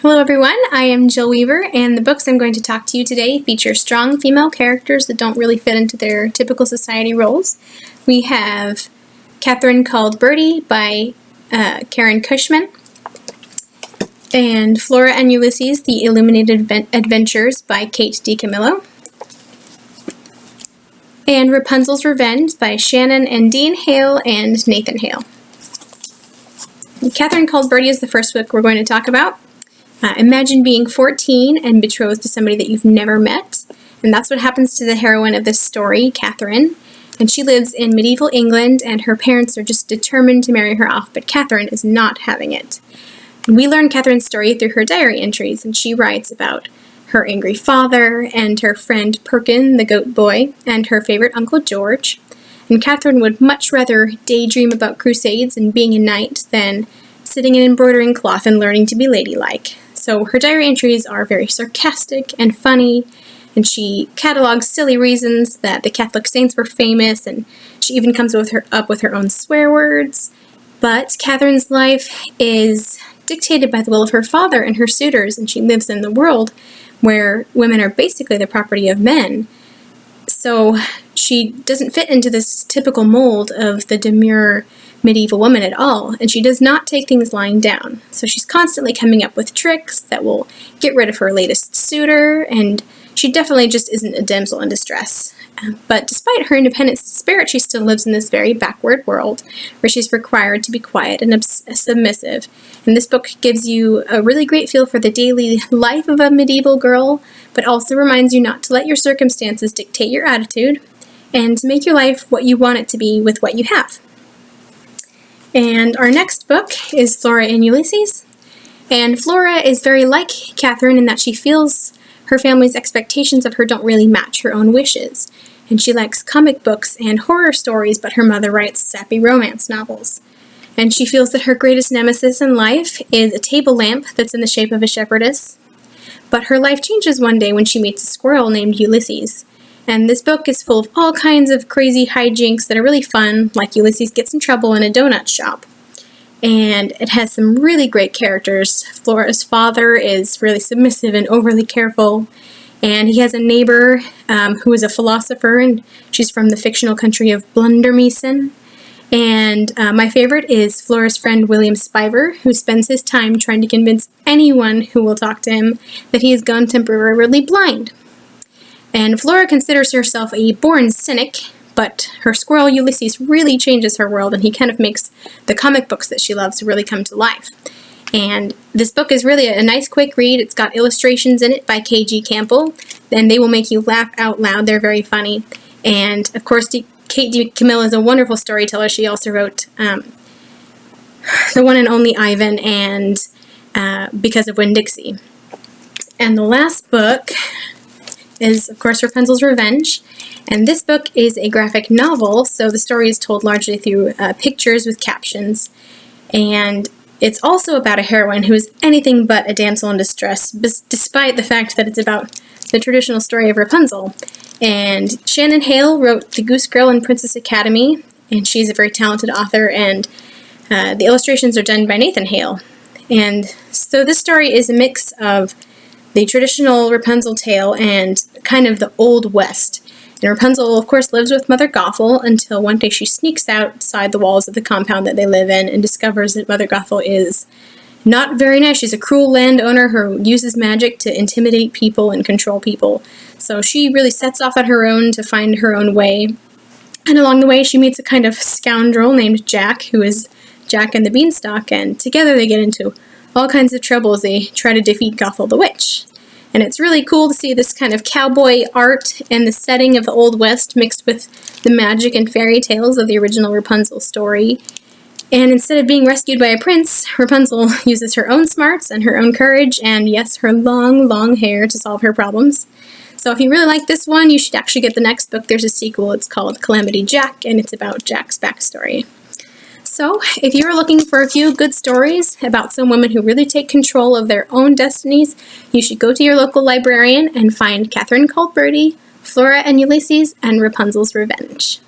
Hello everyone, I am Jill Weaver, and the books I'm going to talk to you today feature strong female characters that don't really fit into their typical society roles. We have Catherine Called Birdy by Karen Cushman, and Flora and Ulysses, The Illuminated Adventures by Kate DiCamillo, and Rapunzel's Revenge by Shannon and Dean Hale and Nathan Hale. Catherine Called Birdy is the first book we're going to talk about. Imagine being 14 and betrothed to somebody that you've never met, and that's what happens to the heroine of this story, Catherine. And she lives in medieval England, and her parents are just determined to marry her off, but Catherine is not having it. And we learn Catherine's story through her diary entries, and she writes about her angry father, and her friend Perkin, the goat boy, and her favorite Uncle George. And Catherine would much rather daydream about crusades and being a knight than sitting and embroidering cloth and learning to be ladylike. So her diary entries are very sarcastic and funny, and she catalogs silly reasons that the Catholic saints were famous, and she even comes up with her own swear words. But Catherine's life is dictated by the will of her father and her suitors, and she lives in the world where women are basically the property of men. So she doesn't fit into this typical mold of the demure medieval woman at all, and she does not take things lying down. So she's constantly coming up with tricks that will get rid of her latest suitor, and she definitely just isn't a damsel in distress. But despite her independent spirit, she still lives in this very backward world where she's required to be quiet and submissive. And this book gives you a really great feel for the daily life of a medieval girl, but also reminds you not to let your circumstances dictate your attitude, and to make your life what you want it to be with what you have. And our next book is Flora and Ulysses. And Flora is very like Catherine in that she feels her family's expectations of her don't really match her own wishes. And she likes comic books and horror stories, but her mother writes sappy romance novels. And she feels that her greatest nemesis in life is a table lamp that's in the shape of a shepherdess. But her life changes one day when she meets a squirrel named Ulysses. And this book is full of all kinds of crazy hijinks that are really fun, like Ulysses gets in trouble in a donut shop. And it has some really great characters. Flora's father is really submissive and overly careful. And he has a neighbor who is a philosopher, and she's from the fictional country of Blundermeeson. And my favorite is Flora's friend William Spiver, who spends his time trying to convince anyone who will talk to him that he has gone temporarily blind. And Flora considers herself a born cynic, but her squirrel Ulysses really changes her world, and he kind of makes the comic books that she loves really come to life. And this book is really a nice quick read. It's got illustrations in it by K.G. Campbell, and they will make you laugh out loud. They're very funny. And of course, Kate DiCamillo is a wonderful storyteller. She also wrote The One and Only Ivan and Because of Winn-Dixie. And the last book is, of course, Rapunzel's Revenge. And this book is a graphic novel, so the story is told largely through pictures with captions. And it's also about a heroine who is anything but a damsel in distress, despite the fact that it's about the traditional story of Rapunzel. And Shannon Hale wrote The Goose Girl and Princess Academy, and she's a very talented author, and the illustrations are done by Nathan Hale. And so this story is a mix of the traditional Rapunzel tale and kind of the Old West. And Rapunzel, of course, lives with Mother Gothel until one day she sneaks outside the walls of the compound that they live in and discovers that Mother Gothel is not very nice. She's a cruel landowner who uses magic to intimidate people and control people. So she really sets off on her own to find her own way. And along the way, she meets a kind of scoundrel named Jack, who is Jack and the Beanstalk, and together they get into all kinds of trouble as they try to defeat Gothel the Witch. And it's really cool to see this kind of cowboy art and the setting of the Old West mixed with the magic and fairy tales of the original Rapunzel story. And instead of being rescued by a prince, Rapunzel uses her own smarts and her own courage and, yes, her long, long hair to solve her problems. So if you really like this one, you should actually get the next book. There's a sequel. It's called Calamity Jack, and it's about Jack's backstory. So, if you're looking for a few good stories about some women who really take control of their own destinies, you should go to your local librarian and find Catherine Called Birdy, Flora and Ulysses, and Rapunzel's Revenge.